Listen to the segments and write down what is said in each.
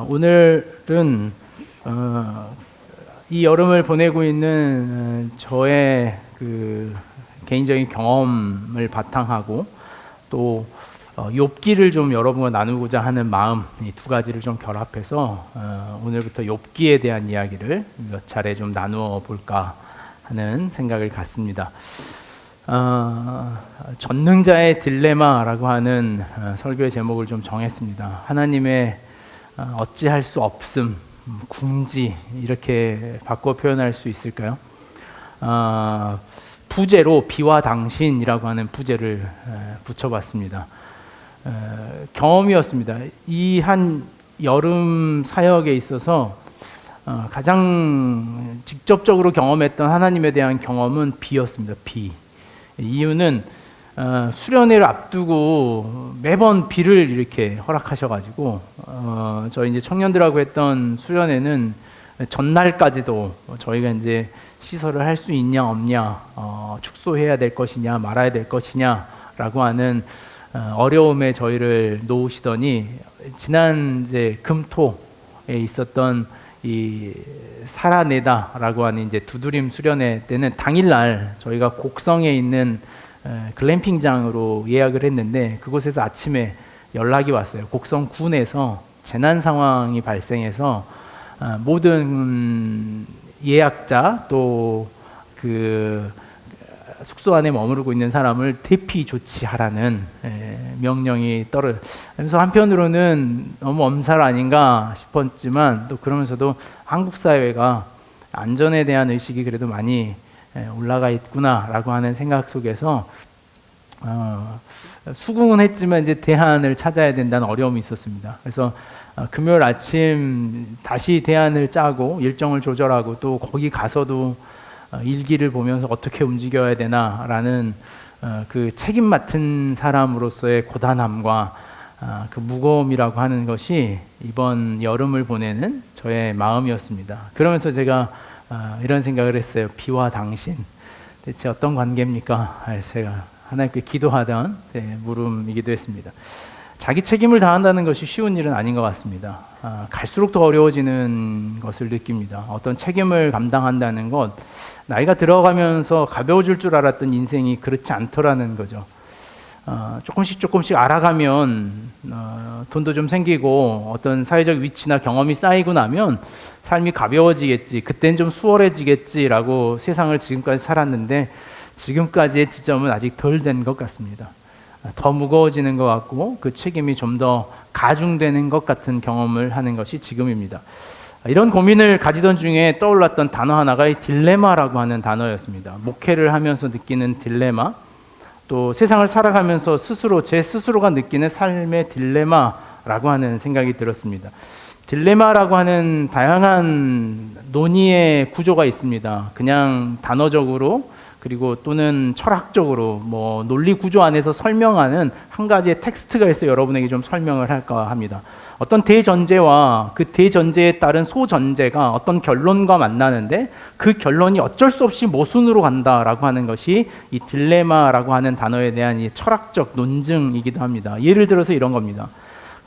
오늘은 이 여름을 보내고 있는 저의 그 개인적인 경험을 바탕하고 또 욥기를 좀 여러분과 나누고자 하는 마음, 이 두 가지를 좀 결합해서 오늘부터 욥기에 대한 이야기를 몇 차례 좀 나누어 볼까 하는 생각을 갖습니다. 전능자의 딜레마라고 하는 설교의 제목을 좀 정했습니다. 하나님의 어찌할 수 없음, 궁지, 이렇게 바꿔 표현할 수 있을까요? 부제로 비와 당신이라고 하는 부제를 붙여봤습니다. 경험이었습니다. 이 한 여름 사역에 있어서 가장 직접적으로 경험했던 하나님에 대한 경험은 비였습니다. 비. 이유는 수련회를 앞두고 매번 비를 이렇게 허락하셔가지고 저희 이제 청년들하고 했던 수련회는 전날까지도 저희가 이제 시설을 할 수 있냐 없냐, 축소해야 될 것이냐 말아야 될 것이냐라고 하는 어려움에 저희를 놓으시더니 지난 이제 금토에 있었던 이 살아내다라고 하는 이제 두드림 수련회 때는 당일날 저희가 곡성에 있는 글램핑장으로 예약을 했는데 그곳에서 아침에 연락이 왔어요. 곡성 군에서 재난 상황이 발생해서 모든 예약자 또 그 숙소 안에 머무르고 있는 사람을 대피 조치하라는 명령이 그래서 한편으로는 너무 엄살 아닌가 싶었지만 또 그러면서도 한국 사회가 안전에 대한 의식이 그래도 많이 올라가 있구나라고 하는 생각 속에서 수긍은 했지만 이제 대안을 찾아야 된다는 어려움이 있었습니다. 그래서 금요일 아침 다시 대안을 짜고 일정을 조절하고 또 거기 가서도 일기를 보면서 어떻게 움직여야 되나라는 그 책임 맡은 사람으로서의 고단함과 그 무거움이라고 하는 것이 이번 여름을 보내는 저의 마음이었습니다. 그러면서 제가 이런 생각을 했어요. 비와 당신 대체 어떤 관계입니까? 제가 하나님께 기도하던 물음이기도 했습니다. 자기 책임을 다한다는 것이 쉬운 일은 아닌 것 같습니다. 갈수록 더 어려워지는 것을 느낍니다. 어떤 책임을 감당한다는 것, 나이가 들어가면서 가벼워질 줄 알았던 인생이 그렇지 않더라는 거죠. 조금씩 알아가면 돈도 좀 생기고 어떤 사회적 위치나 경험이 쌓이고 나면 삶이 가벼워지겠지, 그땐 좀 수월해지겠지라고 세상을 지금까지 살았는데 지금까지의 지점은 아직 덜 된 것 같습니다. 더 무거워지는 것 같고 그 책임이 좀 더 가중되는 것 같은 경험을 하는 것이 지금입니다. 이런 고민을 가지던 중에 떠올랐던 단어 하나가 이 딜레마라고 하는 단어였습니다. 목회를 하면서 느끼는 딜레마, 또 세상을 살아가면서 제 스스로가 느끼는 삶의 딜레마라고 하는 생각이 들었습니다. 딜레마라고 하는 다양한 논의의 구조가 있습니다. 그냥 단어적으로 그리고 또는 철학적으로 논리 구조 안에서 설명하는 한 가지의 텍스트가 있어 여러분에게 좀 설명을 할까 합니다. 어떤 대전제와 그 대전제에 따른 소전제가 어떤 결론과 만나는데 그 결론이 어쩔 수 없이 모순으로 간다라고 하는 것이 이 딜레마라고 하는 단어에 대한 이 철학적 논증이기도 합니다. 예를 들어서 이런 겁니다.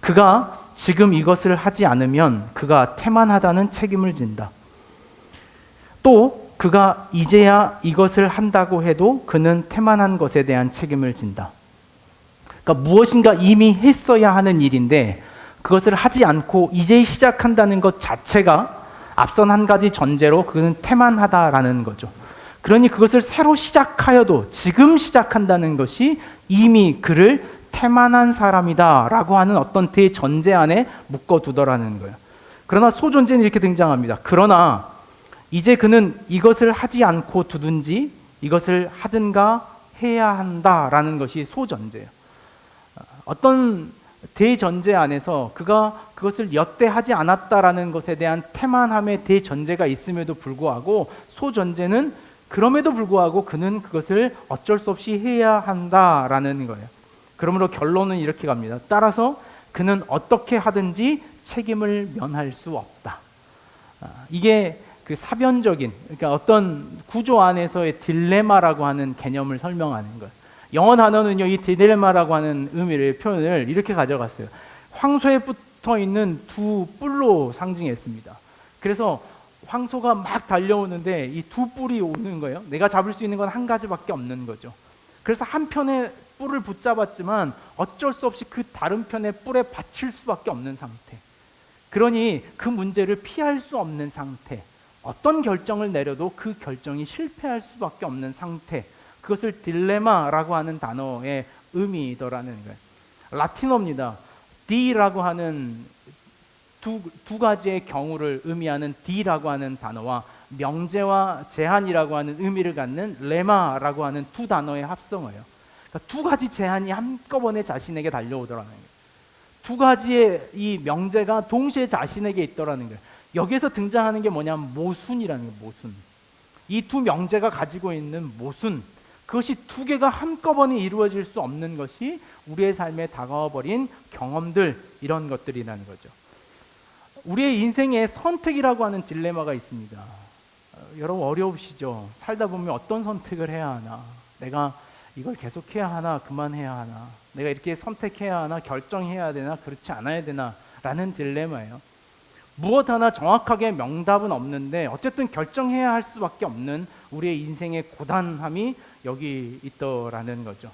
그가 지금 이것을 하지 않으면 그가 태만하다는 책임을 진다. 또 그가 이제야 이것을 한다고 해도 그는 태만한 것에 대한 책임을 진다. 그러니까 무엇인가 이미 했어야 하는 일인데 그것을 하지 않고 이제 시작한다는 것 자체가 앞선 한 가지 전제로 그는 태만하다라는 거죠. 그러니 그것을 새로 시작하여도 지금 시작한다는 것이 이미 그를 태만한 사람이다라고 하는 어떤 대전제 안에 묶어두더라는 거예요. 그러나 소전제는 이렇게 등장합니다. 그러나 이제 그는 이것을 하지 않고 두든지 이것을 하든가 해야 한다라는 것이 소전제예요. 어떤 대전제 안에서 그가 그것을 여태 하지 않았다라는 것에 대한 태만함의 대전제가 있음에도 불구하고 소전제는 그럼에도 불구하고 그는 그것을 어쩔 수 없이 해야 한다라는 거예요. 그러므로 결론은 이렇게 갑니다. 따라서 그는 어떻게 하든지 책임을 면할 수 없다. 이게 그 사변적인, 그러니까 어떤 구조 안에서의 딜레마라고 하는 개념을 설명하는 거예요. 영어 단어는요, 이 딜레마라고 하는 의미를 표현을 이렇게 가져갔어요. 황소에 붙어 있는 두 뿔로 상징했습니다. 그래서 황소가 막 달려오는데 이 두 뿔이 오는 거예요. 내가 잡을 수 있는 건 한 가지밖에 없는 거죠. 그래서 한 편의 뿔을 붙잡았지만 어쩔 수 없이 그 다른 편의 뿔에 받칠 수밖에 없는 상태. 그러니 그 문제를 피할 수 없는 상태. 어떤 결정을 내려도 그 결정이 실패할 수밖에 없는 상태. 그것을 딜레마라고 하는 단어의 의미더라는 거예요. 라틴어입니다. D라고 하는 두 가지의 경우를 의미하는 D라고 하는 단어와 명제와 제한이라고 하는 의미를 갖는 레마라고 하는 두 단어의 합성어예요. 그러니까 두 가지 제한이 한꺼번에 자신에게 달려오더라는 거예요. 두 가지의 이 명제가 동시에 자신에게 있더라는 거예요. 여기에서 등장하는 게 뭐냐면 모순이라는 거예요. 모순. 이 두 명제가 가지고 있는 모순, 그것이 두 개가 한꺼번에 이루어질 수 없는 것이 우리의 삶에 다가와버린 경험들, 이런 것들이라는 거죠. 우리의 인생에 선택이라고 하는 딜레마가 있습니다. 여러분 어려우시죠? 살다 보면 어떤 선택을 해야 하나? 내가 이걸 계속해야 하나? 그만해야 하나? 내가 이렇게 선택해야 하나? 결정해야 되나? 그렇지 않아야 되나? 라는 딜레마예요. 무엇 하나 정확하게 명답은 없는데 어쨌든 결정해야 할 수밖에 없는 우리의 인생의 고단함이 여기 있더라는 거죠.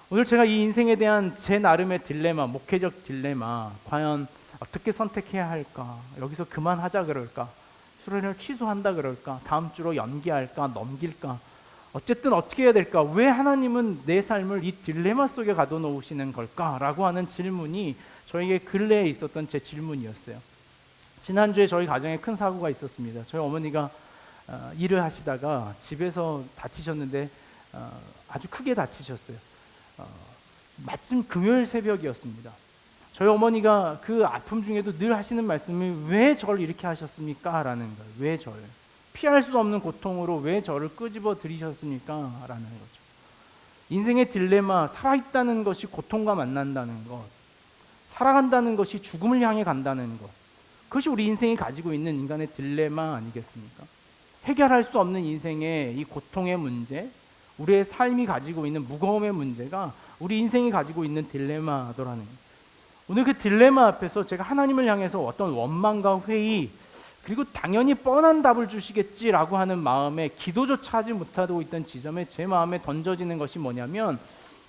오늘 제가 이 인생에 대한 제 나름의 딜레마, 목회적 딜레마, 과연 어떻게 선택해야 할까? 여기서 그만하자 그럴까? 수련회를 취소한다 그럴까? 다음 주로 연기할까? 넘길까? 어쨌든 어떻게 해야 될까? 왜 하나님은 내 삶을 이 딜레마 속에 가둬놓으시는 걸까? 라고 하는 질문이 저에게 근래에 있었던 제 질문이었어요. 지난주에 저희 가정에 큰 사고가 있었습니다. 저희 어머니가 일을 하시다가 집에서 다치셨는데 아주 크게 다치셨어요. 마침 금요일 새벽이었습니다. 저희 어머니가 그 아픔 중에도 늘 하시는 말씀이 왜 저를 이렇게 하셨습니까? 라는 거예요. 왜 저를? 피할 수 없는 고통으로 왜 저를 끄집어 들이셨습니까? 라는 거죠. 인생의 딜레마, 살아있다는 것이 고통과 만난다는 것, 살아간다는 것이 죽음을 향해 간다는 것, 그것이 우리 인생이 가지고 있는 인간의 딜레마 아니겠습니까? 해결할 수 없는 인생의 이 고통의 문제, 우리의 삶이 가지고 있는 무거움의 문제가 우리 인생이 가지고 있는 딜레마더라는 거예요. 오늘 그 딜레마 앞에서 제가 하나님을 향해서 어떤 원망과 회의, 그리고 당연히 뻔한 답을 주시겠지라고 하는 마음에 기도조차 하지 못하고 있던 지점에 제 마음에 던져지는 것이 뭐냐면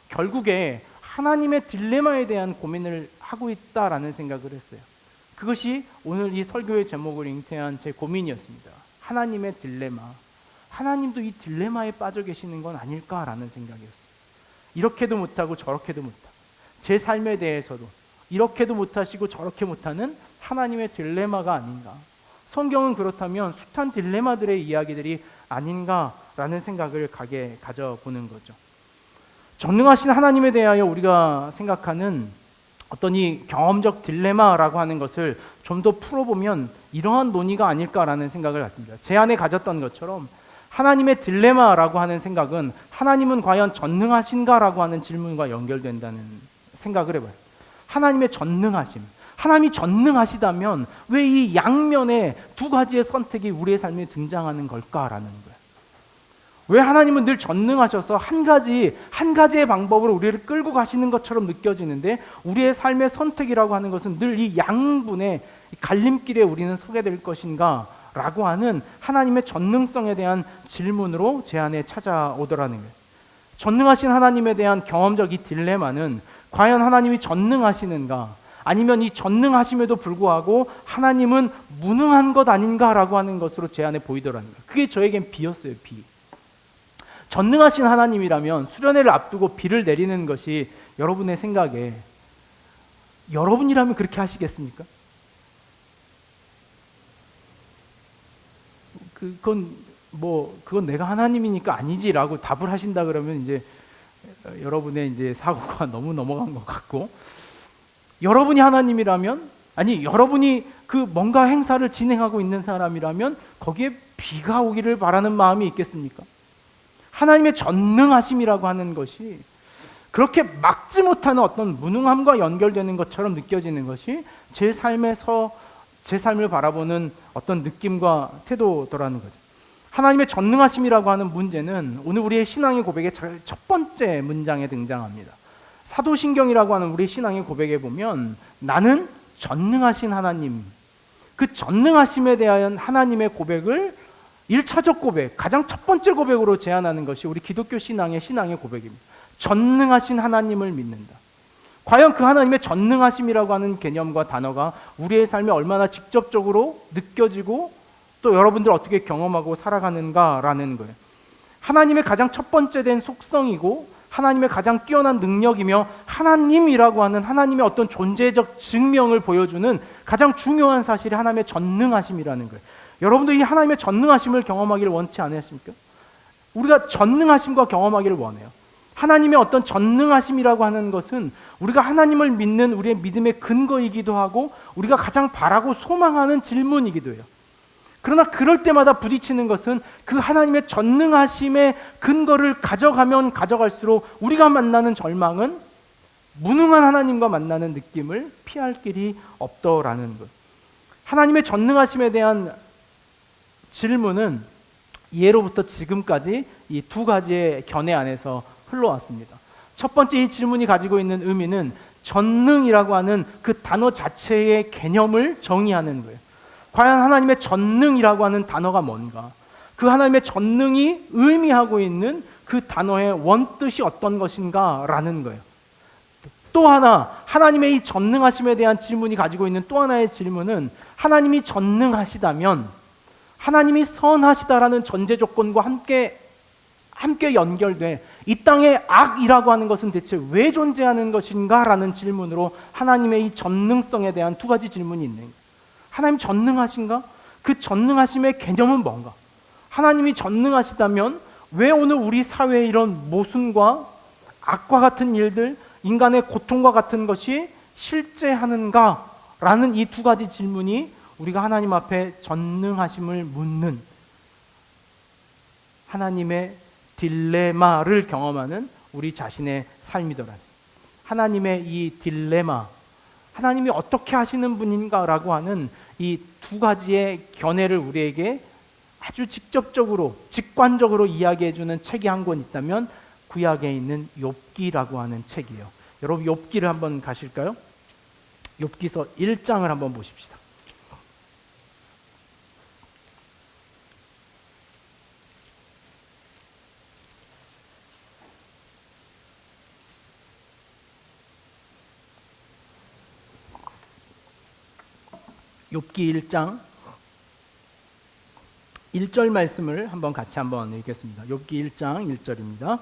결국에 하나님의 딜레마에 대한 고민을 하고 있다라는 생각을 했어요. 그것이 오늘 이 설교의 제목을 잉태한 제 고민이었습니다. 하나님의 딜레마. 하나님도 이 딜레마에 빠져 계시는 건 아닐까라는 생각이었어요. 이렇게도 못하고 저렇게도 못하고 제 삶에 대해서도 이렇게도 못하시고 저렇게 못하는 하나님의 딜레마가 아닌가. 성경은 그렇다면 숱한 딜레마들의 이야기들이 아닌가라는 생각을 가져보는 거죠. 전능하신 하나님에 대하여 우리가 생각하는 어떤 이 경험적 딜레마라고 하는 것을 좀 더 풀어보면 이러한 논의가 아닐까라는 생각을 갖습니다. 제 안에 가졌던 것처럼 하나님의 딜레마라고 하는 생각은 하나님은 과연 전능하신가라고 하는 질문과 연결된다는 생각을 해봤어요. 하나님의 전능하심. 하나님이 전능하시다면 왜 이 양면의 두 가지의 선택이 우리의 삶에 등장하는 걸까라는 거예요. 왜 하나님은 늘 전능하셔서 한 가지의 방법으로 우리를 끌고 가시는 것처럼 느껴지는데 우리의 삶의 선택이라고 하는 것은 늘 이 양분의 갈림길에 우리는 서게 될 것인가 라고 하는 하나님의 전능성에 대한 질문으로 제 안에 찾아오더라는 거예요. 전능하신 하나님에 대한 경험적 이 딜레마는 과연 하나님이 전능하시는가, 아니면 이 전능하심에도 불구하고 하나님은 무능한 것 아닌가라고 하는 것으로 제 안에 보이더라는 거예요. 그게 저에겐 비였어요. 비. 전능하신 하나님이라면 수련회를 앞두고 비를 내리는 것이 여러분의 생각에, 여러분이라면 그렇게 하시겠습니까? 그건 내가 하나님이니까 아니지라고 답을 하신다 그러면 이제 여러분의 이제 사고가 너무 넘어간 것 같고, 여러분이 하나님이라면, 아니 여러분이 그 뭔가 행사를 진행하고 있는 사람이라면 거기에 비가 오기를 바라는 마음이 있겠습니까? 하나님의 전능하심이라고 하는 것이 그렇게 막지 못하는 어떤 무능함과 연결되는 것처럼 느껴지는 것이 제 삶을 바라보는 어떤 느낌과 태도더라는 거죠. 하나님의 전능하심이라고 하는 문제는 오늘 우리의 신앙의 고백의 첫 번째 문장에 등장합니다. 사도신경이라고 하는 우리 신앙의 고백에 보면 나는 전능하신 하나님, 그 전능하심에 대한 하나님의 고백을 1차적 고백, 가장 첫 번째 고백으로 제안하는 것이 우리 기독교 신앙의 고백입니다. 전능하신 하나님을 믿는다. 과연 그 하나님의 전능하심이라고 하는 개념과 단어가 우리의 삶에 얼마나 직접적으로 느껴지고 또 여러분들 어떻게 경험하고 살아가는가라는 거예요. 하나님의 가장 첫 번째 된 속성이고 하나님의 가장 뛰어난 능력이며 하나님이라고 하는 하나님의 어떤 존재적 증명을 보여주는 가장 중요한 사실이 하나님의 전능하심이라는 거예요. 여러분도 이 하나님의 전능하심을 경험하기를 원치 않으십니까? 우리가 전능하심과 경험하기를 원해요. 하나님의 어떤 전능하심이라고 하는 것은 우리가 하나님을 믿는 우리의 믿음의 근거이기도 하고 우리가 가장 바라고 소망하는 질문이기도 해요. 그러나 그럴 때마다 부딪히는 것은 그 하나님의 전능하심의 근거를 가져가면 가져갈수록 우리가 만나는 절망은 무능한 하나님과 만나는 느낌을 피할 길이 없더라는 것. 하나님의 전능하심에 대한 질문은 예로부터 지금까지 이 두 가지의 견해 안에서 흘러왔습니다. 첫 번째 이 질문이 가지고 있는 의미는 전능이라고 하는 그 단어 자체의 개념을 정의하는 거예요. 과연 하나님의 전능이라고 하는 단어가 뭔가? 그 하나님의 전능이 의미하고 있는 그 단어의 원뜻이 어떤 것인가? 라는 거예요. 또 하나, 하나님의 이 전능하심에 대한 질문이 가지고 있는 또 하나의 질문은 하나님이 전능하시다면 하나님이 선하시다라는 전제 조건과 함께 연결돼 이 땅에 악이라고 하는 것은 대체 왜 존재하는 것인가? 라는 질문으로 하나님의 이 전능성에 대한 두 가지 질문이 있는 거예요. 하나님 전능하신가? 그 전능하심의 개념은 뭔가? 하나님이 전능하시다면 왜 오늘 우리 사회에 이런 모순과 악과 같은 일들, 인간의 고통과 같은 것이 실제하는가? 라는 이 두 가지 질문이 우리가 하나님 앞에 전능하심을 묻는 하나님의 딜레마를 경험하는 우리 자신의 삶이더라. 하나님의 이 딜레마, 하나님이 어떻게 하시는 분인가라고 하는 이 두 가지의 견해를 우리에게 아주 직접적으로, 직관적으로 이야기해 주는 책이 한 권 있다면 구약에 있는 욥기라고 하는 책이에요. 여러분 욥기를 한번 가실까요? 욥기서 1장을 한번 보십시다. 욥기 1장 1절 말씀을 같이 한번 읽겠습니다. 욥기 1장 1절입니다.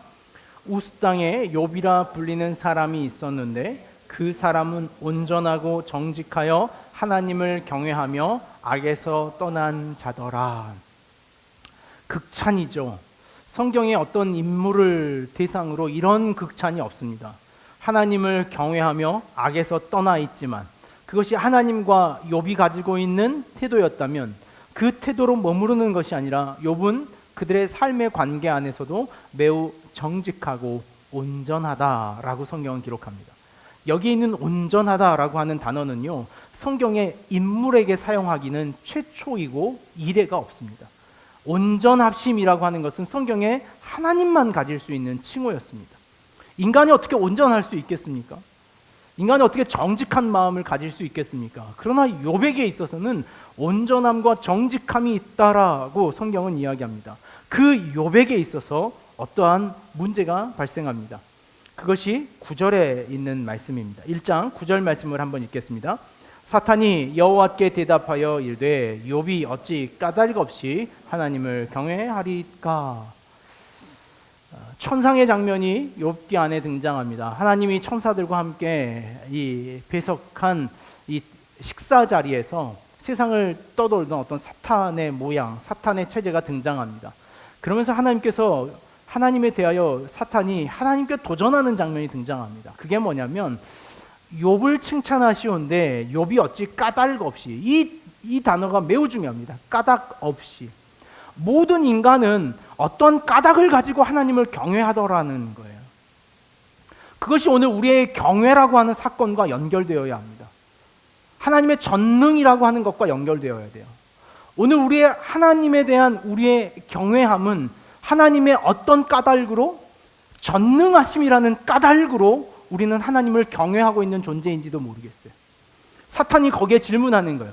우스 땅에 욥이라 불리는 사람이 있었는데 그 사람은 온전하고 정직하여 하나님을 경외하며 악에서 떠난 자더라. 극찬이죠. 성경에 어떤 인물을 대상으로 이런 극찬이 없습니다. 하나님을 경외하며 악에서 떠나 있지만 그것이 하나님과 욥이 가지고 있는 태도였다면 그 태도로 머무르는 것이 아니라 욥은 그들의 삶의 관계 안에서도 매우 정직하고 온전하다라고 성경은 기록합니다. 여기 있는 온전하다라고 하는 단어는요, 성경의 인물에게 사용하기는 최초이고 이례가 없습니다. 온전합심이라고 하는 것은 성경에 하나님만 가질 수 있는 칭호였습니다. 인간이 어떻게 온전할 수 있겠습니까? 인간이 어떻게 정직한 마음을 가질 수 있겠습니까? 그러나 욥에게 있어서는 온전함과 정직함이 있다라고 성경은 이야기합니다. 그 욥에게 있어서 어떠한 문제가 발생합니다. 그것이 9절에 있는 말씀입니다. 1장 9절 말씀을 한번 읽겠습니다. 사탄이 여호와께 대답하여 이르되 욥이 어찌 까닭 없이 하나님을 경외하리까? 천상의 장면이 욥기 안에 등장합니다. 하나님이 천사들과 함께 이 배석한 이 식사 자리에서 세상을 떠돌던 어떤 사탄의 모양, 사탄의 체제가 등장합니다. 그러면서 하나님께서 하나님에 대하여 사탄이 하나님께 도전하는 장면이 등장합니다. 그게 뭐냐면 욥을 칭찬하시온데 욥이 어찌 까닭 없이, 이 단어가 매우 중요합니다. 까닭 없이. 모든 인간은 어떤 까닭을 가지고 하나님을 경외하더라는 거예요. 그것이 오늘 우리의 경외라고 하는 사건과 연결되어야 합니다. 하나님의 전능이라고 하는 것과 연결되어야 돼요. 오늘 우리의 하나님에 대한 우리의 경외함은 하나님의 어떤 까닭으로, 전능하심이라는 까닭으로 우리는 하나님을 경외하고 있는 존재인지도 모르겠어요. 사탄이 거기에 질문하는 거예요.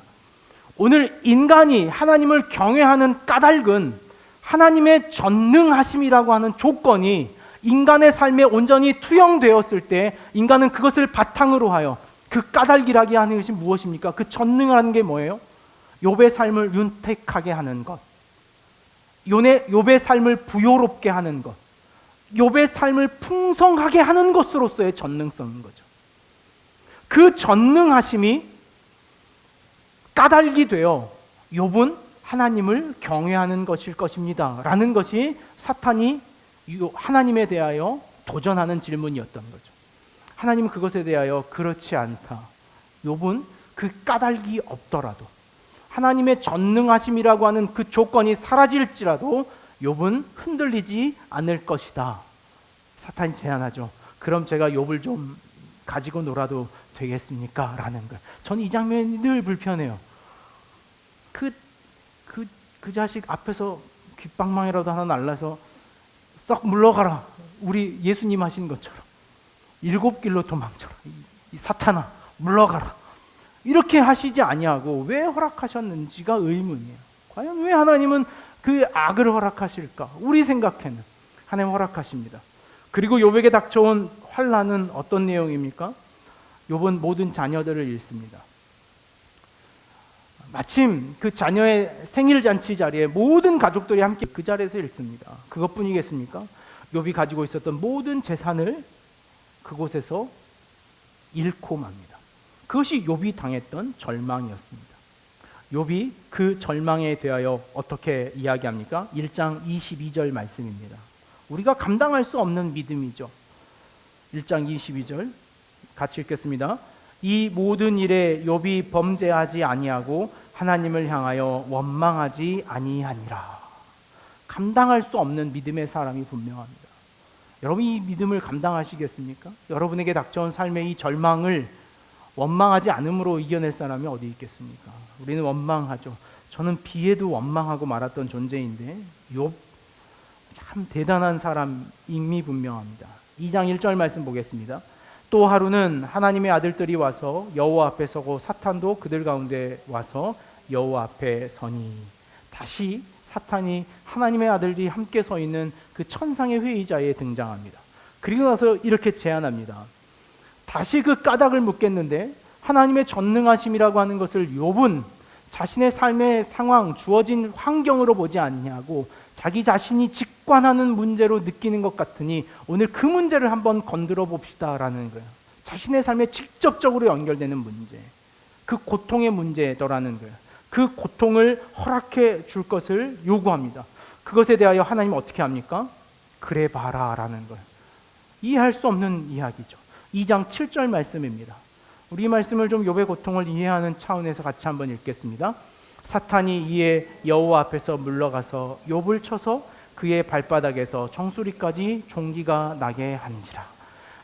오늘 인간이 하나님을 경외하는 까닭은 하나님의 전능하심이라고 하는 조건이 인간의 삶에 온전히 투영되었을 때 인간은 그것을 바탕으로 하여 그 까닭이라기 하는 것이 무엇입니까? 그 전능하는 게 뭐예요? 욥의 삶을 윤택하게 하는 것, 욥의 삶을 부요롭게 하는 것, 욥의 삶을 풍성하게 하는 것으로서의 전능성인 거죠. 그 전능하심이 까닭이 되어 욥은 하나님을 경외하는 것일 것입니다 라는 것이 사탄이 하나님에 대하여 도전하는 질문이었던 거죠. 하나님은 그것에 대하여 그렇지 않다. 욥은 그 까닭이 없더라도 하나님의 전능하심이라고 하는 그 조건이 사라질지라도 욥은 흔들리지 않을 것이다. 사탄이 제안하죠. 그럼 제가 욥을 좀 가지고 놀아도 되겠습니까? 라는 걸. 저는 이 장면이 늘 불편해요. 그 자식 앞에서 귓방망이라도 하나 날라서 썩 물러가라. 우리 예수님 하신 것처럼 7길로 도망쳐라. 이 사탄아 물러가라. 이렇게 하시지 아니하고 왜 허락하셨는지가 의문이에요. 과연 왜 하나님은 그 악을 허락하실까? 우리 생각에는 하나님 허락하십니다. 그리고 욥에게 닥쳐온 환난은 어떤 내용입니까? 욥은 모든 자녀들을 잃습니다. 마침 그 자녀의 생일 잔치 자리에 모든 가족들이 함께 그 자리에서 잃습니다. 그것뿐이겠습니까? 욥이 가지고 있었던 모든 재산을 그곳에서 잃고 맙니다. 그것이 욥이 당했던 절망이었습니다. 욥이 그 절망에 대하여 어떻게 이야기합니까? 1장 22절 말씀입니다. 우리가 감당할 수 없는 믿음이죠. 1장 22절 같이 읽겠습니다. 이 모든 일에 욥이 범죄하지 아니하고 하나님을 향하여 원망하지 아니하니라. 감당할 수 없는 믿음의 사람이 분명합니다. 여러분 이 믿음을 감당하시겠습니까? 여러분에게 닥쳐온 삶의 이 절망을 원망하지 않음으로 이겨낼 사람이 어디 있겠습니까? 우리는 원망하죠. 저는 비에도 원망하고 말았던 존재인데 욥 참 대단한 사람임이 분명합니다. 2장 1절 말씀 보겠습니다. 또 하루는 하나님의 아들들이 와서 여호와 앞에 서고 사탄도 그들 가운데 와서 여호와 앞에 서니. 다시 사탄이 하나님의 아들들이 함께 서 있는 그 천상의 회의자에 등장합니다. 그리고 나서 이렇게 제안합니다. 다시 그 까닭을 묻겠는데 하나님의 전능하심이라고 하는 것을 욥은 자신의 삶의 상황, 주어진 환경으로 보지 않냐고 자기 자신이 직관하는 문제로 느끼는 것 같으니 오늘 그 문제를 한번 건드려 봅시다라는 거예요. 자신의 삶에 직접적으로 연결되는 문제, 그 고통의 문제더라는 거예요. 그 고통을 허락해 줄 것을 요구합니다. 그것에 대하여 하나님은 어떻게 합니까? 그래 봐라라는 거예요. 이해할 수 없는 이야기죠. 2장 7절 말씀입니다. 우리 이 말씀을 좀 욥의 고통을 이해하는 차원에서 같이 한번 읽겠습니다. 사탄이 이에 여호와 앞에서 물러가서 욥을 쳐서 그의 발바닥에서 정수리까지 종기가 나게 한지라.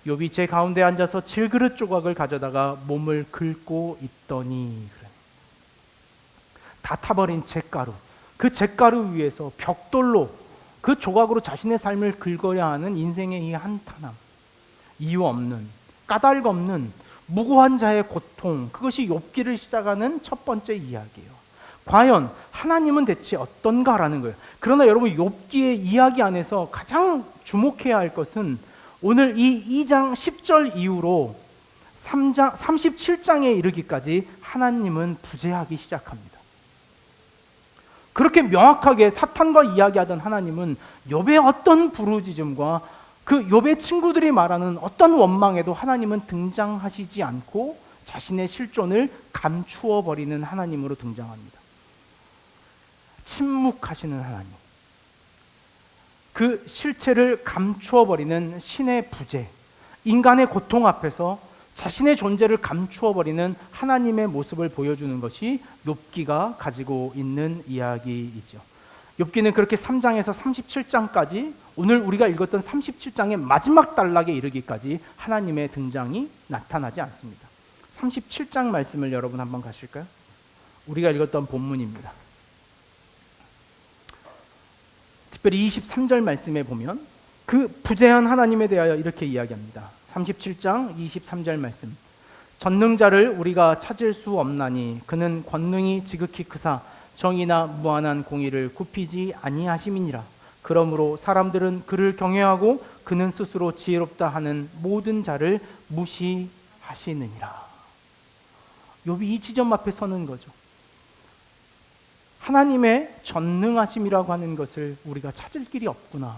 욥이 제 가운데 앉아서 질그릇 조각을 가져다가 몸을 긁고 있더니. 다 타버린 잿가루, 그 잿가루 위에서 벽돌로 그 조각으로 자신의 삶을 긁어야 하는 인생의 이 한탄함, 이유 없는, 까닭 없는 무고한 자의 고통, 그것이 욥기를 시작하는 첫 번째 이야기예요. 과연 하나님은 대체 어떤가라는 거예요. 그러나 여러분 욥기의 이야기 안에서 가장 주목해야 할 것은 오늘 이 2장 10절 이후로 3장 37장에 이르기까지 하나님은 부재하기 시작합니다. 그렇게 명확하게 사탄과 이야기하던 하나님은 욥의 어떤 부르짖음과 그 욥의 친구들이 말하는 어떤 원망에도 하나님은 등장하시지 않고 자신의 실존을 감추어 버리는 하나님으로 등장합니다. 침묵하시는 하나님, 그 실체를 감추어 버리는 신의 부재, 인간의 고통 앞에서 자신의 존재를 감추어 버리는 하나님의 모습을 보여주는 것이 욥기가 가지고 있는 이야기이죠. 욥기는 그렇게 3장에서 37장까지 오늘 우리가 읽었던 37장의 마지막 단락에 이르기까지 하나님의 등장이 나타나지 않습니다. 37장 말씀을 여러분 한번 가실까요? 우리가 읽었던 본문입니다. 특별히 23절 말씀에 보면 그 부재한 하나님에 대하여 이렇게 이야기합니다. 37장 23절 말씀. 전능자를 우리가 찾을 수 없나니 그는 권능이 지극히 크사 정의나 무한한 공의를 굽히지 아니하심이니라. 그러므로 사람들은 그를 경외하고 그는 스스로 지혜롭다 하는 모든 자를 무시하시느니라. 욥이 이 지점 앞에 서는 거죠. 하나님의 전능하심이라고 하는 것을 우리가 찾을 길이 없구나.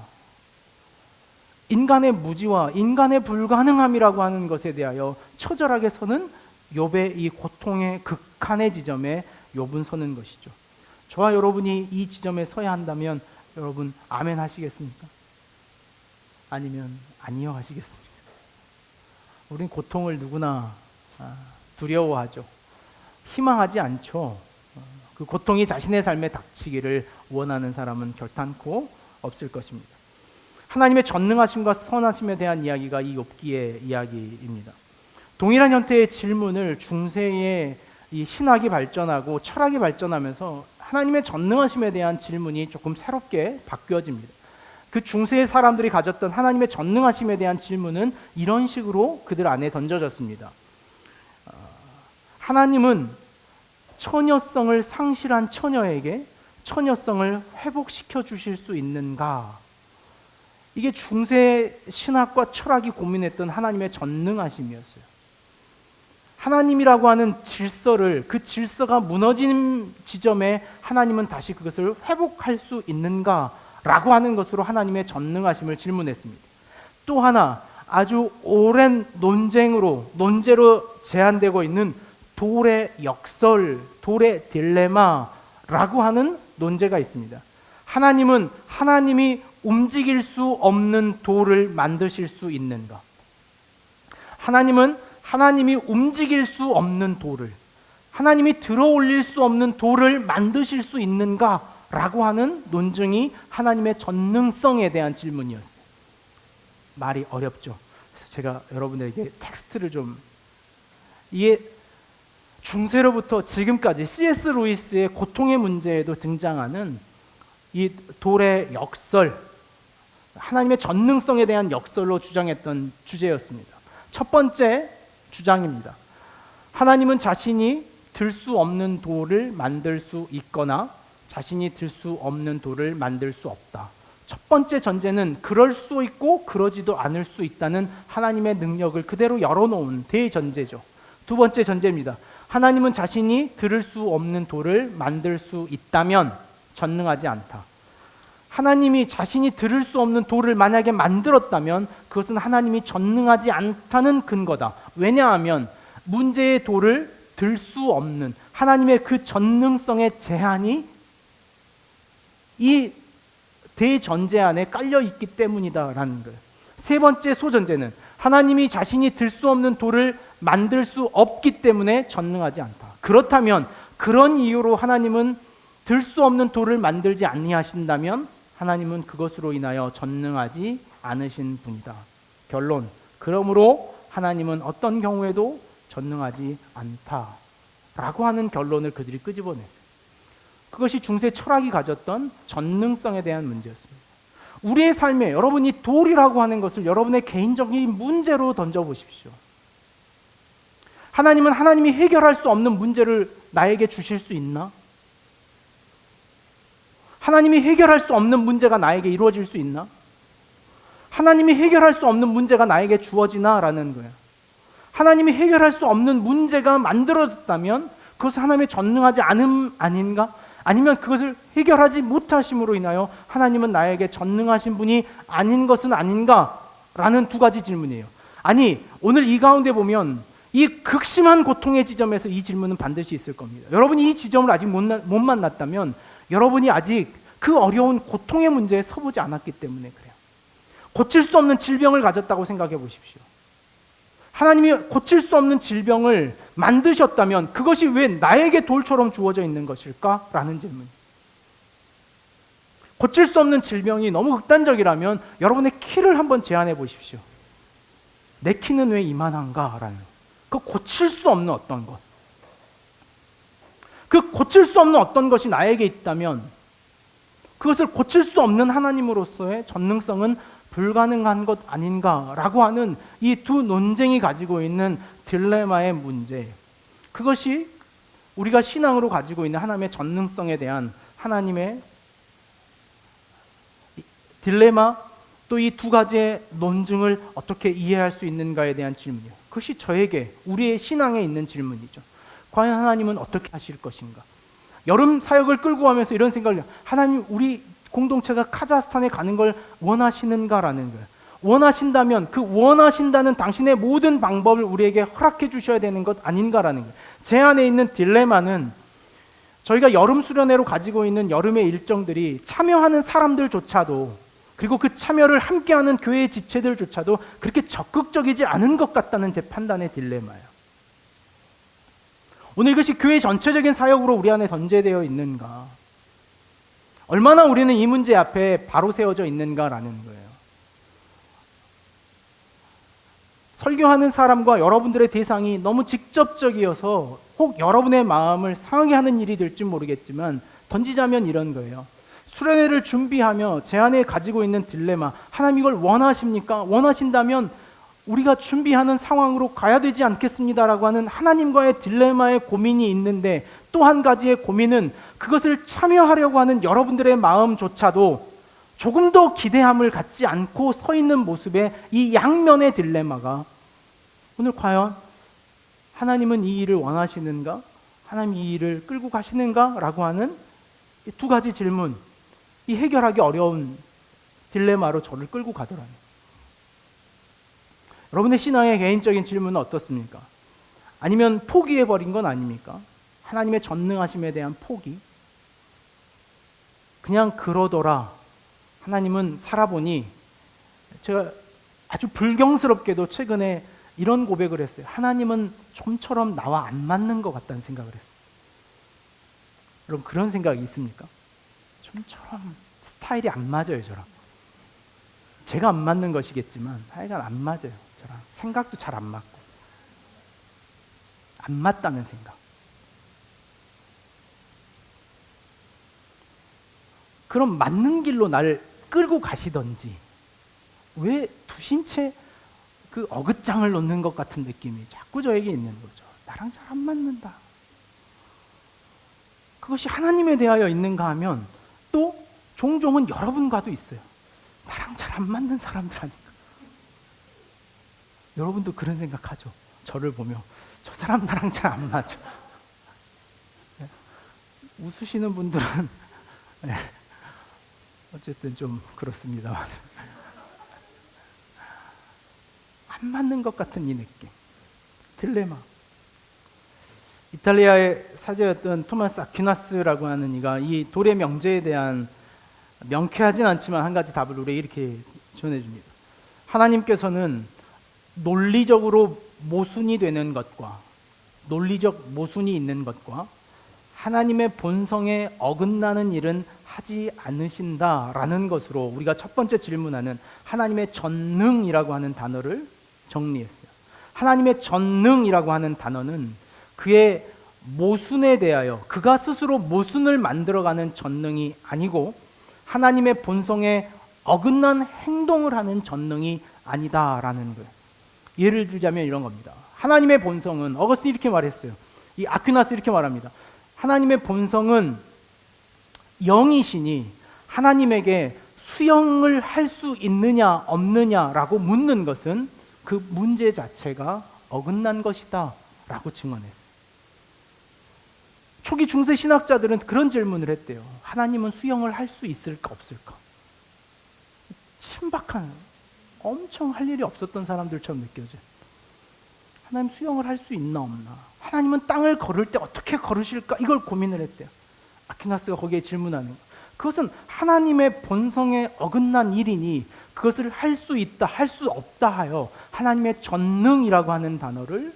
인간의 무지와 인간의 불가능함이라고 하는 것에 대하여 처절하게 서는 욥의 이 고통의 극한의 지점에 욥은 서는 것이죠. 저와 여러분이 이 지점에 서야 한다면 여러분 아멘 하시겠습니까? 아니면 아니요 하시겠습니까? 우린 고통을 누구나 두려워하죠. 희망하지 않죠. 그 고통이 자신의 삶에 닥치기를 원하는 사람은 결탄코 없을 것입니다. 하나님의 전능하심과 선하심에 대한 이야기가 이 욥기의 이야기입니다. 동일한 형태의 질문을 중세의 이 신학이 발전하고 철학이 발전하면서 하나님의 전능하심에 대한 질문이 조금 새롭게 바뀌어집니다. 그 중세의 사람들이 가졌던 하나님의 전능하심에 대한 질문은 이런 식으로 그들 안에 던져졌습니다. 하나님은 처녀성을 상실한 처녀에게 처녀성을 회복시켜 주실 수 있는가? 이게 중세 신학과 철학이 고민했던 하나님의 전능하심이었어요. 하나님이라고 하는 질서를, 그 질서가 무너진 지점에 하나님은 다시 그것을 회복할 수 있는가라고 하는 것으로 하나님의 전능하심을 질문했습니다. 또 하나 아주 오랜 논제로 제한되고 있는 돌의 역설, 돌의 딜레마라고 하는 논제가 있습니다. 하나님은 하나님이 움직일 수 없는 돌을 만드실 수 있는가? 하나님은 하나님이 움직일 수 없는 돌을, 하나님이 들어올릴 수 없는 돌을 만드실 수 있는가라고 하는 논증이 하나님의 전능성에 대한 질문이었어요. 말이 어렵죠. 그래서 제가 여러분에게 텍스트를 좀, 이게 중세로부터 지금까지 C.S. 루이스의 고통의 문제에도 등장하는 이 돌의 역설, 하나님의 전능성에 대한 역설로 주장했던 주제였습니다. 첫 번째 주장입니다. 하나님은 자신이 들 수 없는 돌을 만들 수 있거나 자신이 들 수 없는 돌을 만들 수 없다. 첫 번째 전제는 그럴 수 있고 그러지도 않을 수 있다는 하나님의 능력을 그대로 열어놓은 대전제죠. 두 번째 전제입니다. 하나님은 자신이 들을 수 없는 돌을 만들 수 있다면 전능하지 않다. 하나님이 자신이 들을 수 없는 돌을 만약에 만들었다면 그것은 하나님이 전능하지 않다는 근거다. 왜냐하면 문제의 돌을 들 수 없는 하나님의 그 전능성의 제한이 이 대전제 안에 깔려 있기 때문이다라는 거예요. 세 번째 소전제는 하나님이 자신이 들 수 없는 돌을 만들 수 없기 때문에 전능하지 않다. 그렇다면 그런 이유로 하나님은 들 수 없는 돌을 만들지 아니하신다면 하나님은 그것으로 인하여 전능하지 않으신 분이다. 결론, 그러므로 하나님은 어떤 경우에도 전능하지 않다라고 하는 결론을 그들이 끄집어냈어요. 그것이 중세 철학이 가졌던 전능성에 대한 문제였습니다. 우리의 삶에 여러분이 돌이라고 하는 것을 여러분의 개인적인 문제로 던져보십시오. 하나님은 하나님이 해결할 수 없는 문제를 나에게 주실 수 있나? 하나님이 해결할 수 없는 문제가 나에게 이루어질 수 있나? 하나님이 해결할 수 없는 문제가 나에게 주어지나라는 거예요. 하나님이 해결할 수 없는 문제가 만들어졌다면 그것은 하나님의 전능하지 않음 아닌가? 아니면 그것을 해결하지 못하심으로 인하여 하나님은 나에게 전능하신 분이 아닌 것은 아닌가라는 두 가지 질문이에요. 아니, 오늘 이 가운데 보면 이 극심한 고통의 지점에서 이 질문은 반드시 있을 겁니다. 여러분이 이 지점을 아직 못 만났다면 여러분이 아직 그 어려운 고통의 문제에 서보지 않았기 때문에 그래요. 고칠 수 없는 질병을 가졌다고 생각해 보십시오. 하나님이 고칠 수 없는 질병을 만드셨다면 그것이 왜 나에게 돌처럼 주어져 있는 것일까? 라는 질문. 고칠 수 없는 질병이 너무 극단적이라면 여러분의 키를 한번 제한해 보십시오. 내 키는 왜 이만한가? 라는 그 고칠 수 없는 어떤 것. 그 고칠 수 없는 어떤 것이 나에게 있다면 그것을 고칠 수 없는 하나님으로서의 전능성은 불가능한 것 아닌가라고 하는 이 두 논쟁이 가지고 있는 딜레마의 문제, 그것이 우리가 신앙으로 가지고 있는 하나님의 전능성에 대한 하나님의 딜레마, 또 이 두 가지의 논증을 어떻게 이해할 수 있는가에 대한 질문이에요. 그것이 저에게, 우리의 신앙에 있는 질문이죠. 과연 하나님은 어떻게 하실 것인가? 여름 사역을 끌고 가면서 이런 생각을 해요. 하나님, 우리 공동체가 카자흐스탄에 가는 걸 원하시는가라는 거예요. 원하신다면 그 원하신다는 당신의 모든 방법을 우리에게 허락해 주셔야 되는 것 아닌가라는 거예요. 제 안에 있는 딜레마는 저희가 여름 수련회로 가지고 있는 여름의 일정들이 참여하는 사람들조차도, 그리고 그 참여를 함께하는 교회의 지체들조차도 그렇게 적극적이지 않은 것 같다는 제 판단의 딜레마예요. 오늘 이것이 교회 전체적인 사역으로 우리 안에 던재되어 있는가? 얼마나 우리는 이 문제 앞에 바로 세워져 있는가라는 거예요. 설교하는 사람과 여러분들의 대상이 너무 직접적이어서 혹 여러분의 마음을 상하게 하는 일이 될지 모르겠지만, 던지자면 이런 거예요. 수련회를 준비하며 제 안에 가지고 있는 딜레마, 하나님 이걸 원하십니까? 원하신다면 우리가 준비하는 상황으로 가야 되지 않겠습니다라고 하는 하나님과의 딜레마의 고민이 있는데, 또 한 가지의 고민은 그것을 참여하려고 하는 여러분들의 마음조차도 조금 더 기대함을 갖지 않고 서 있는 모습의 이 양면의 딜레마가, 오늘 과연 하나님은 이 일을 원하시는가? 하나님 이 일을 끌고 가시는가? 라고 하는 이 두 가지 질문, 이 해결하기 어려운 딜레마로 저를 끌고 가더라고요. 여러분의 신앙의 개인적인 질문은 어떻습니까? 아니면 포기해버린 건 아닙니까? 하나님의 전능하심에 대한 포기? 그냥 그러더라. 하나님은 살아보니, 제가 아주 불경스럽게도 최근에 이런 고백을 했어요. 하나님은 좀처럼 나와 안 맞는 것 같다는 생각을 했어요. 여러분 그런 생각이 있습니까? 좀처럼 스타일이 안 맞아요, 저랑. 제가 안 맞는 것이겠지만 하여간 안 맞아요, 저랑. 생각도 잘 안 맞고. 안 맞다는 생각. 그럼 맞는 길로 나를 끌고 가시던지, 왜 두신 채 그 어긋장을 놓는 것 같은 느낌이 자꾸 저에게 있는 거죠. 나랑 잘 안 맞는다. 그것이 하나님에 대하여 있는가 하면 또 종종은 여러분과도 있어요. 나랑 잘 안 맞는 사람들하니까. 여러분도 그런 생각하죠. 저를 보며 저 사람 나랑 잘 안 맞아. 웃으시는 분들은 어쨌든 좀 그렇습니다만, 안 맞는 것 같은 이 느낌, 딜레마. 이탈리아의 사제였던 토마스 아퀴나스라고 하는 이가 이 돌의 명제에 대한 명쾌하진 않지만 한 가지 답을 우리에게 이렇게 전해줍니다. 하나님께서는 논리적으로 모순이 되는 것과, 논리적 모순이 있는 것과 하나님의 본성에 어긋나는 일은 하지 않으신다라는 것으로 우리가 첫 번째 질문하는 하나님의 전능이라고 하는 단어를 정리했어요. 하나님의 전능이라고 하는 단어는 그의 모순에 대하여, 그가 스스로 모순을 만들어가는 전능이 아니고 하나님의 본성에 어긋난 행동을 하는 전능이 아니다라는 거예요. 예를 들자면 이런 겁니다. 하나님의 본성은, 어거스틴 이렇게 말했어요. 이 아퀴나스 이렇게 말합니다. 하나님의 본성은 영이시니 하나님에게 수영을 할 수 있느냐 없느냐라고 묻는 것은 그 문제 자체가 어긋난 것이다 라고 증언했어요. 초기 중세 신학자들은 그런 질문을 했대요. 하나님은 수영을 할 수 있을까 없을까? 신박한, 엄청 할 일이 없었던 사람들처럼 느껴져요. 하나님 수영을 할 수 있나 없나? 하나님은 땅을 걸을 때 어떻게 걸으실까? 이걸 고민을 했대요. 아퀴나스가 거기에 질문하는 거. 그것은 하나님의 본성에 어긋난 일이니 그것을 할 수 있다, 할 수 없다 하여 하나님의 전능이라고 하는 단어를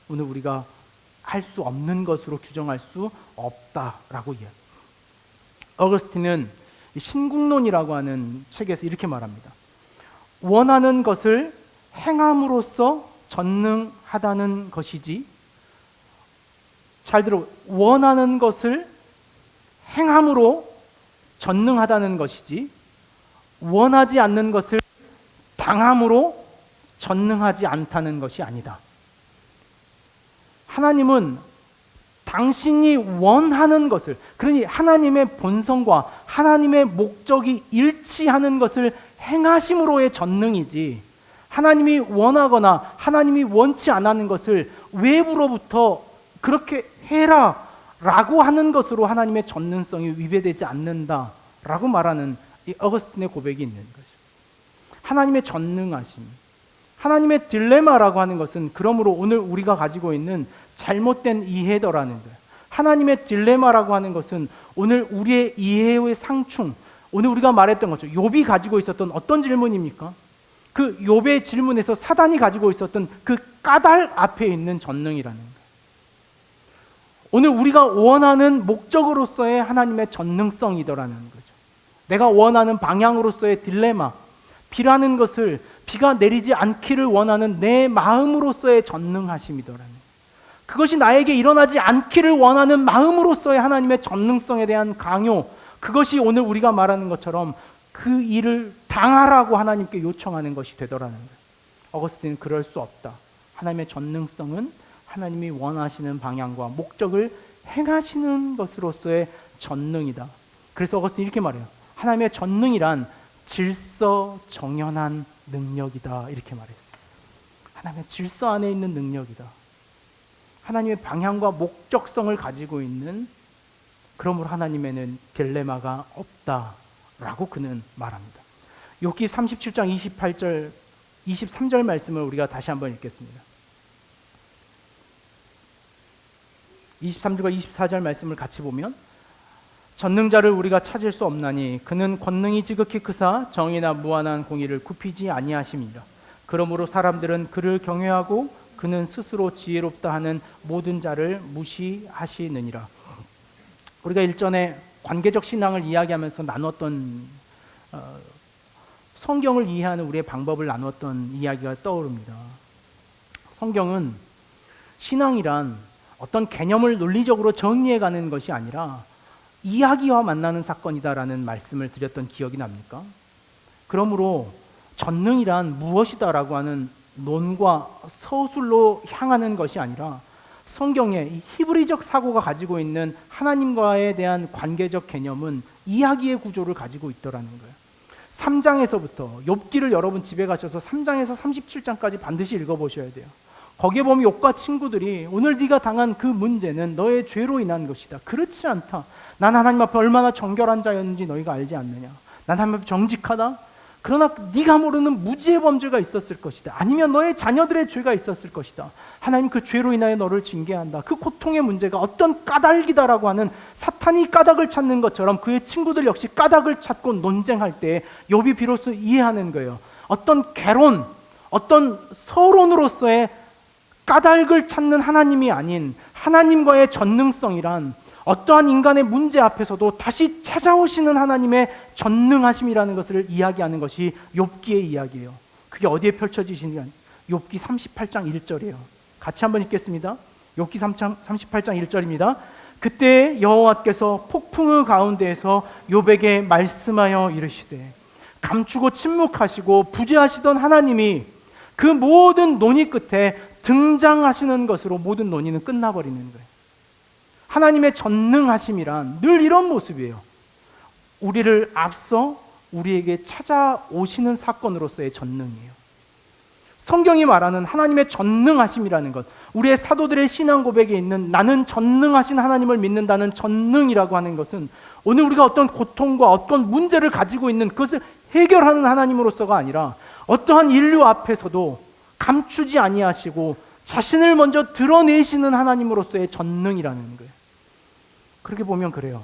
오늘 우리가 할 수 없는 것으로 규정할 수 없다라고 이야기해요. 어거스틴은 신국론이라고 하는 책에서 이렇게 말합니다. 원하는 것을 행함으로써 전능하다는 것이지, 잘 들어, 원하는 것을 행함으로 전능하다는 것이지 원하지 않는 것을 당함으로 전능하지 않다는 것이 아니다. 하나님은 당신이 원하는 것을, 그러니 하나님의 본성과 하나님의 목적이 일치하는 것을 행하심으로의 전능이지, 하나님이 원하거나 하나님이 원치 않는 것을 외부로부터 그렇게 해라 라고 하는 것으로 하나님의 전능성이 위배되지 않는다 라고 말하는 이 어거스틴의 고백이 있는 거죠. 하나님의 전능하심, 하나님의 딜레마라고 하는 것은 그러므로 오늘 우리가 가지고 있는 잘못된 이해더라는 거예요. 하나님의 딜레마라고 하는 것은 오늘 우리의 이해의 상충, 오늘 우리가 말했던 거죠. 욥이 가지고 있었던 어떤 질문입니까? 그 욥의 질문에서 사단이 가지고 있었던 그 까닭 앞에 있는 전능이라는 거예요. 오늘 우리가 원하는 목적으로서의 하나님의 전능성이더라는 거죠. 내가 원하는 방향으로서의 딜레마, 비라는 것을 비가 내리지 않기를 원하는 내 마음으로서의 전능하심이더라는 거예요. 그것이 나에게 일어나지 않기를 원하는 마음으로서의 하나님의 전능성에 대한 강요, 그것이 오늘 우리가 말하는 것처럼 그 일을 당하라고 하나님께 요청하는 것이 되더라는 거예요. 어거스틴은 그럴 수 없다. 하나님의 전능성은 하나님이 원하시는 방향과 목적을 행하시는 것으로서의 전능이다. 그래서 어거스틴이 이렇게 말해요. 하나님의 전능이란 질서정연한 능력이다. 이렇게 말했어요. 하나님의 질서 안에 있는 능력이다. 하나님의 방향과 목적성을 가지고 있는, 그러므로 하나님에는 딜레마가 없다라고 그는 말합니다. 욥기 37장 28절, 23절 말씀을 우리가 다시 한번 읽겠습니다. 23절과 24절 말씀을 같이 보면, 전능자를 우리가 찾을 수 없나니 그는 권능이 지극히 크사 정의나 무한한 공의를 굽히지 아니하심이라. 그러므로 사람들은 그를 경외하고 그는 스스로 지혜롭다 하는 모든 자를 무시하시느니라. 우리가 일전에 관계적 신앙을 이야기하면서 나눴던 성경을 이해하는 우리의 방법을 나눴던 이야기가 떠오릅니다. 성경은 신앙이란 어떤 개념을 논리적으로 정리해가는 것이 아니라 이야기와 만나는 사건이다라는 말씀을 드렸던 기억이 납니까? 그러므로 전능이란 무엇이다라고 하는 논과 서술로 향하는 것이 아니라 성경의 히브리적 사고가 가지고 있는 하나님과에 대한 관계적 개념은 이야기의 구조를 가지고 있더라는 거예요. 3장에서부터 욥기를 여러분 집에 가셔서 3장에서 37장까지 반드시 읽어보셔야 돼요. 거기에 보면 욥과 친구들이 오늘 네가 당한 그 문제는 너의 죄로 인한 것이다. 그렇지 않다. 난 하나님 앞에 얼마나 정결한 자였는지 너희가 알지 않느냐. 난 하나님 앞에 정직하다. 그러나 네가 모르는 무지의 범죄가 있었을 것이다. 아니면 너의 자녀들의 죄가 있었을 것이다. 하나님 그 죄로 인하여 너를 징계한다. 그 고통의 문제가 어떤 까닭이다라고 하는, 사탄이 까닭을 찾는 것처럼 그의 친구들 역시 까닭을 찾고 논쟁할 때 욥이 비로소 이해하는 거예요. 어떤 개론, 어떤 서론으로서의 까닭을 찾는 하나님이 아닌 하나님과의 전능성이란 어떠한 인간의 문제 앞에서도 다시 찾아오시는 하나님의 전능하심이라는 것을 이야기하는 것이 욥기의 이야기예요. 그게 어디에 펼쳐지시냐? 욥기 38장 1절이에요. 같이 한번 읽겠습니다. 욥기 38장 1절입니다. 그때 여호와께서 폭풍의 가운데에서 욥에게 말씀하여 이르시되, 감추고 침묵하시고 부재하시던 하나님이 그 모든 논의 끝에 등장하시는 것으로 모든 논의는 끝나버리는 거예요. 하나님의 전능하심이란 늘 이런 모습이에요. 우리를 앞서 우리에게 찾아오시는 사건으로서의 전능이에요. 성경이 말하는 하나님의 전능하심이라는 것, 우리의 사도들의 신앙 고백에 있는 나는 전능하신 하나님을 믿는다는 전능이라고 하는 것은 오늘 우리가 어떤 고통과 어떤 문제를 가지고 있는 그것을 해결하는 하나님으로서가 아니라 어떠한 인류 앞에서도 감추지 아니하시고 자신을 먼저 드러내시는 하나님으로서의 전능이라는 거예요. 그렇게 보면 그래요.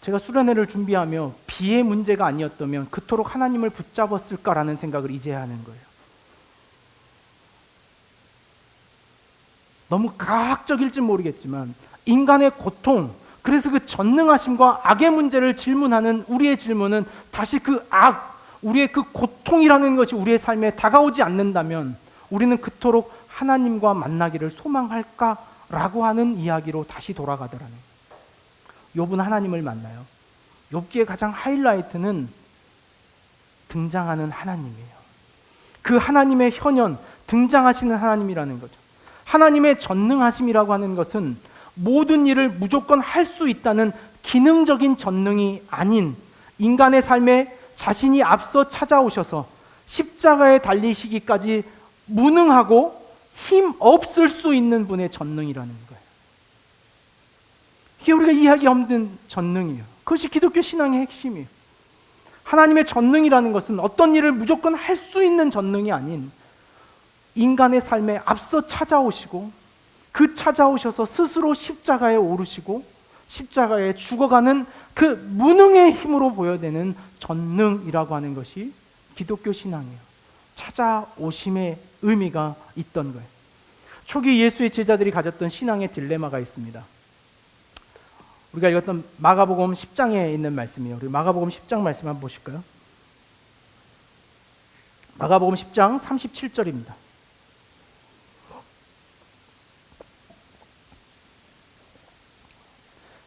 제가 수련회를 준비하며 비의 문제가 아니었다면 그토록 하나님을 붙잡았을까라는 생각을 이제야 하는 거예요. 너무 가학적일지 모르겠지만 인간의 고통, 그래서 그 전능하심과 악의 문제를 질문하는 우리의 질문은 다시 그 악, 우리의 그 고통이라는 것이 우리의 삶에 다가오지 않는다면 우리는 그토록 하나님과 만나기를 소망할까라고 하는 이야기로 다시 돌아가더라는 거예요. 욥은 하나님을 만나요. 욥기의 가장 하이라이트는 등장하는 하나님이에요. 그 하나님의 현현, 등장하시는 하나님이라는 거죠. 하나님의 전능하심이라고 하는 것은 모든 일을 무조건 할 수 있다는 기능적인 전능이 아닌 인간의 삶에 자신이 앞서 찾아오셔서 십자가에 달리시기까지 무능하고 힘 없을 수 있는 분의 전능이라는 거예요. 이게 우리가 이해하기 힘든 전능이에요. 그것이 기독교 신앙의 핵심이에요. 하나님의 전능이라는 것은 어떤 일을 무조건 할 수 있는 전능이 아닌 인간의 삶에 앞서 찾아오시고 그 찾아오셔서 스스로 십자가에 오르시고 십자가에 죽어가는 그 무능의 힘으로 보여되는 전능이라고 하는 것이 기독교 신앙이에요. 찾아오심의 의미가 있던 거예요. 초기 예수의 제자들이 가졌던 신앙의 딜레마가 있습니다. 우리가 읽었던 마가복음 10장에 있는 말씀이에요. 우리 마가복음 10장 말씀 한번 보실까요? 마가복음 10장 37절입니다.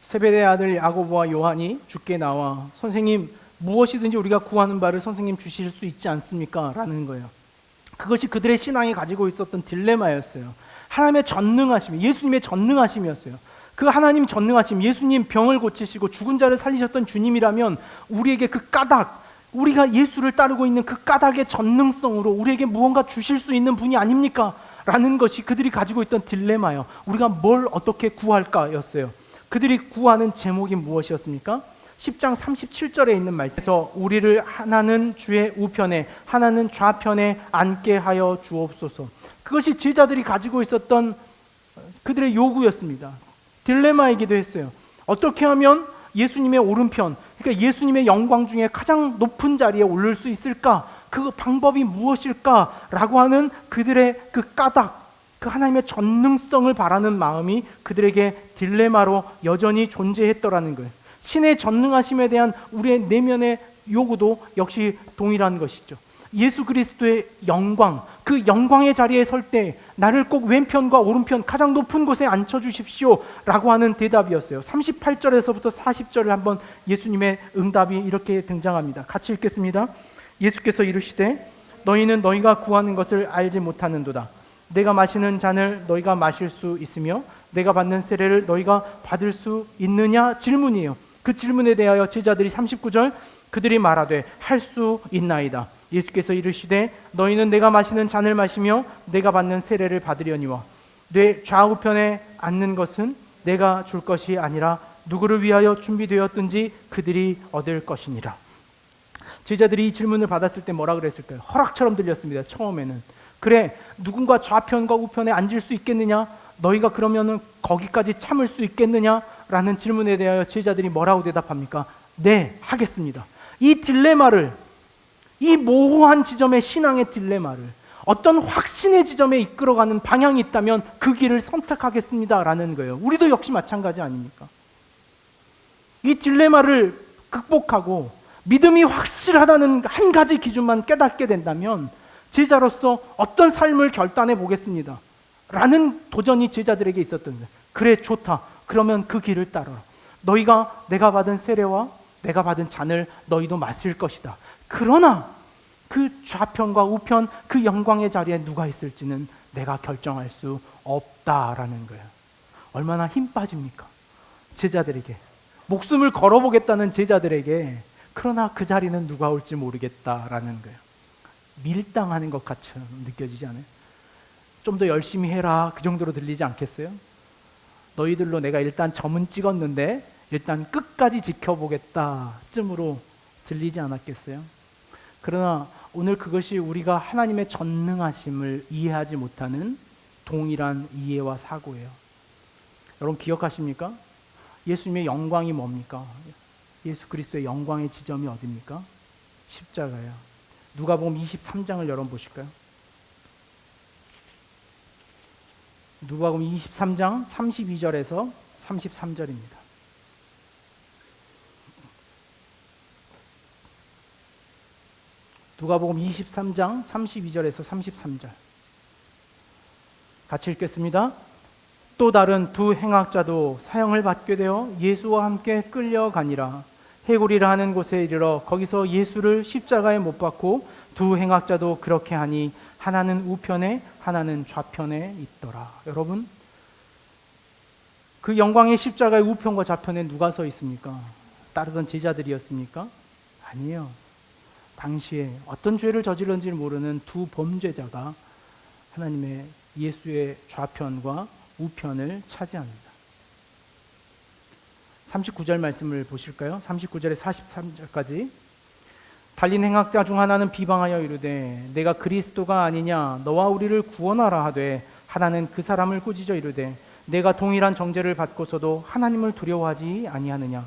세베대의 아들 야고보와 요한이 주께 나와 선생님, 무엇이든지 우리가 구하는 바를 선생님 주실 수 있지 않습니까? 라는 거예요. 그것이 그들의 신앙이 가지고 있었던 딜레마였어요. 하나님의 전능하심, 예수님의 전능하심이었어요. 그 하나님 전능하심, 예수님 병을 고치시고 죽은 자를 살리셨던 주님이라면 우리에게 그 까닭, 우리가 예수를 따르고 있는 그 까닭의 전능성으로 우리에게 무언가 주실 수 있는 분이 아닙니까? 라는 것이 그들이 가지고 있던 딜레마요. 우리가 뭘 어떻게 구할까? 였어요. 그들이 구하는 제목이 무엇이었습니까? 10장 37절에 있는 말씀에서 우리를 하나는 주의 우편에 하나는 좌편에 앉게 하여 주옵소서. 그것이 제자들이 가지고 있었던 그들의 요구였습니다. 딜레마이기도 했어요. 어떻게 하면 예수님의 오른편, 그러니까 예수님의 영광 중에 가장 높은 자리에 오를 수 있을까? 그 방법이 무엇일까? 라고 하는 그들의 그 까닭, 그 하나님의 전능성을 바라는 마음이 그들에게 딜레마로 여전히 존재했더라는 거예요. 신의 전능하심에 대한 우리의 내면의 요구도 역시 동일한 것이죠. 예수 그리스도의 영광, 그 영광의 자리에 설 때 나를 꼭 왼편과 오른편 가장 높은 곳에 앉혀주십시오 라고 하는 대답이었어요. 38절에서부터 40절을 한번 예수님의 응답이 이렇게 등장합니다. 같이 읽겠습니다. 예수께서 이르시되 너희는 너희가 구하는 것을 알지 못하는도다. 내가 마시는 잔을 너희가 마실 수 있으며 내가 받는 세례를 너희가 받을 수 있느냐? 질문이에요. 그 질문에 대하여 제자들이 39절 그들이 말하되 할 수 있나이다. 예수께서 이르시되 너희는 내가 마시는 잔을 마시며 내가 받는 세례를 받으려니와 내 좌우편에 앉는 것은 내가 줄 것이 아니라 누구를 위하여 준비되었든지 그들이 얻을 것이니라. 제자들이 이 질문을 받았을 때 뭐라 그랬을까요? 허락처럼 들렸습니다. 처음에는. 그래, 누군가 좌편과 우편에 앉을 수 있겠느냐? 너희가 그러면은 거기까지 참을 수 있겠느냐? 라는 질문에 대하여 제자들이 뭐라고 대답합니까? 네, 하겠습니다. 이 딜레마를, 이 모호한 지점의 신앙의 딜레마를 어떤 확신의 지점에 이끌어가는 방향이 있다면 그 길을 선택하겠습니다 라는 거예요. 우리도 역시 마찬가지 아닙니까? 이 딜레마를 극복하고 믿음이 확실하다는 한 가지 기준만 깨닫게 된다면 제자로서 어떤 삶을 결단해 보겠습니다 라는 도전이 제자들에게 있었던 거예요. 그래, 좋다. 그러면 그 길을 따라라. 너희가 내가 받은 세례와 내가 받은 잔을 너희도 마실 것이다. 그러나 그 좌편과 우편, 그 영광의 자리에 누가 있을지는 내가 결정할 수 없다라는 거예요. 얼마나 힘 빠집니까? 제자들에게. 목숨을 걸어보겠다는 제자들에게. 그러나 그 자리는 누가 올지 모르겠다라는 거예요. 밀당하는 것 같처럼 느껴지지 않아요? 좀 더 열심히 해라, 그 정도로 들리지 않겠어요? 너희들로 내가 일단 점은 찍었는데 일단 끝까지 지켜보겠다 쯤으로 들리지 않았겠어요? 그러나 오늘 그것이 우리가 하나님의 전능하심을 이해하지 못하는 동일한 이해와 사고예요. 여러분 기억하십니까? 예수님의 영광이 뭡니까? 예수 그리스도의 영광의 지점이 어디입니까? 십자가예요. 누가복음 23장을 열어보실까요? 누가복음 23장 32절에서 33절입니다. 누가복음 23장 32절에서 33절 같이 읽겠습니다. 또 다른 두 행악자도 사형을 받게 되어 예수와 함께 끌려가니라. 해골이라 하는 곳에 이르러 거기서 예수를 십자가에 못 박고 두 행악자도 그렇게 하니 하나는 우편에 하나는 좌편에 있더라. 여러분, 그 영광의 십자가의 우편과 좌편에 누가 서 있습니까? 따르던 제자들이었습니까? 아니에요. 당시에 어떤 죄를 저질렀는지 모르는 두 범죄자가 하나님의 예수의 좌편과 우편을 차지합니다. 39절 말씀을 보실까요? 39절에 43절까지. 달린 행악자 중 하나는 비방하여 이르되 내가 그리스도가 아니냐 너와 우리를 구원하라 하되, 하나는 그 사람을 꾸짖어 이르되 내가 동일한 정죄를 받고서도 하나님을 두려워하지 아니하느냐.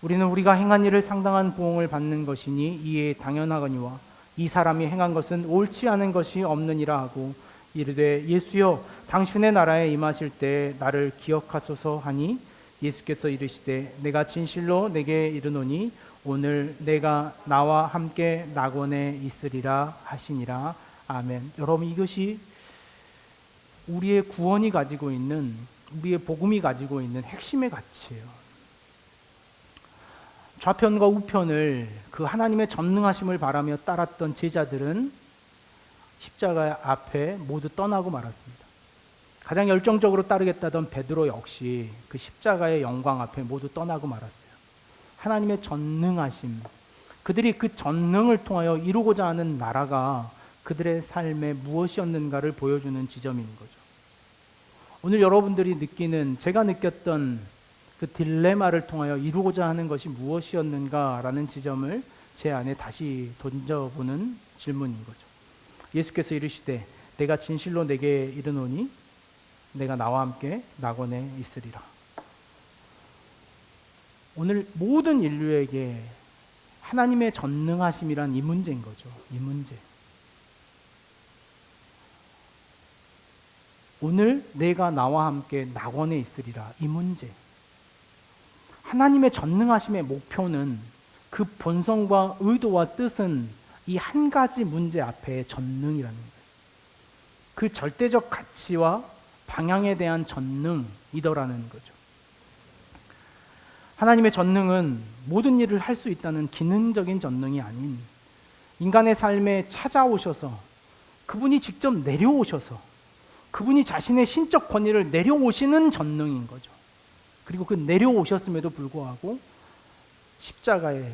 우리는 우리가 행한 일을 상당한 보응을 받는 것이니 이에 당연하거니와 이 사람이 행한 것은 옳지 않은 것이 없느니라 하고 이르되 예수여 당신의 나라에 임하실 때 나를 기억하소서 하니, 예수께서 이르시되 내가 진실로 내게 이르노니 오늘 내가 나와 함께 낙원에 있으리라 하시니라. 아멘. 여러분, 이것이 우리의 구원이 가지고 있는, 우리의 복음이 가지고 있는 핵심의 가치예요. 좌편과 우편을 그 하나님의 전능하심을 바라며 따랐던 제자들은 십자가 앞에 모두 떠나고 말았습니다. 가장 열정적으로 따르겠다던 베드로 역시 그 십자가의 영광 앞에 모두 떠나고 말았어요. 하나님의 전능하심, 그들이 그 전능을 통하여 이루고자 하는 나라가 그들의 삶에 무엇이었는가를 보여주는 지점인 거죠. 오늘 여러분들이 느끼는, 제가 느꼈던 그 딜레마를 통하여 이루고자 하는 것이 무엇이었는가라는 지점을 제 안에 다시 던져보는 질문인 거죠. 예수께서 이르시되 내가 진실로 내게 이르노니 내가 나와 함께 낙원에 있으리라. 오늘 모든 인류에게 하나님의 전능하심이란 이 문제인 거죠. 이 문제. 오늘 내가 나와 함께 낙원에 있으리라. 이 문제. 하나님의 전능하심의 목표는, 그 본성과 의도와 뜻은 이 한 가지 문제 앞에 전능이라는 거예요. 그 절대적 가치와 방향에 대한 전능이더라는 거죠. 하나님의 전능은 모든 일을 할 수 있다는 기능적인 전능이 아닌, 인간의 삶에 찾아오셔서 그분이 직접 내려오셔서 그분이 자신의 신적 권위를 내려오시는 전능인 거죠. 그리고 그 내려오셨음에도 불구하고 십자가에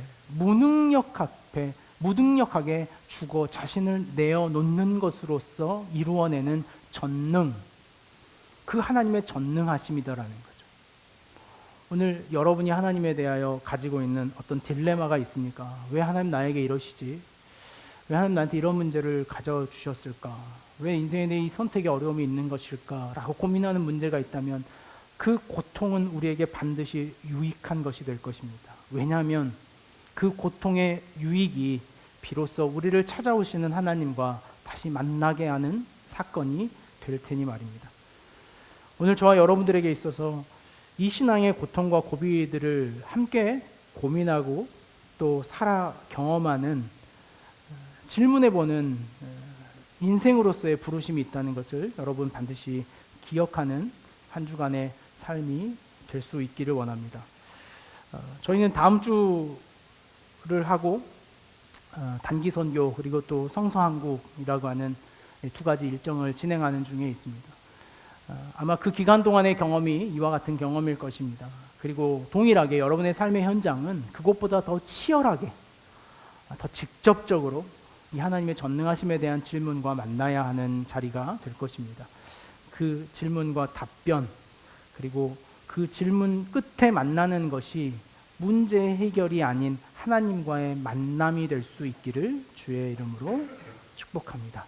무능력하게 죽어 자신을 내어놓는 것으로서 이루어내는 전능, 그 하나님의 전능하심이다라는 거죠. 오늘 여러분이 하나님에 대하여 가지고 있는 어떤 딜레마가 있습니까? 왜 하나님 나에게 이러시지? 왜 하나님 나한테 이런 문제를 가져주셨을까? 왜 인생에 대해 이 선택에 어려움이 있는 것일까? 라고 고민하는 문제가 있다면 그 고통은 우리에게 반드시 유익한 것이 될 것입니다. 왜냐하면 그 고통의 유익이 비로소 우리를 찾아오시는 하나님과 다시 만나게 하는 사건이 될 테니 말입니다. 오늘 저와 여러분들에게 있어서 이 신앙의 고통과 고비들을 함께 고민하고 또 살아 경험하는, 질문해보는 인생으로서의 부르심이 있다는 것을 여러분 반드시 기억하는 한 주간의 삶이 될 수 있기를 원합니다. 저희는 다음 주를 하고 단기 선교 그리고 또 성서한국이라고 하는 두 가지 일정을 진행하는 중에 있습니다. 아마 그 기간 동안의 경험이 이와 같은 경험일 것입니다. 그리고 동일하게 여러분의 삶의 현장은 그것보다 더 치열하게, 더 직접적으로 이 하나님의 전능하심에 대한 질문과 만나야 하는 자리가 될 것입니다. 그 질문과 답변, 그리고 그 질문 끝에 만나는 것이 문제 해결이 아닌 하나님과의 만남이 될 수 있기를 주의 이름으로 축복합니다.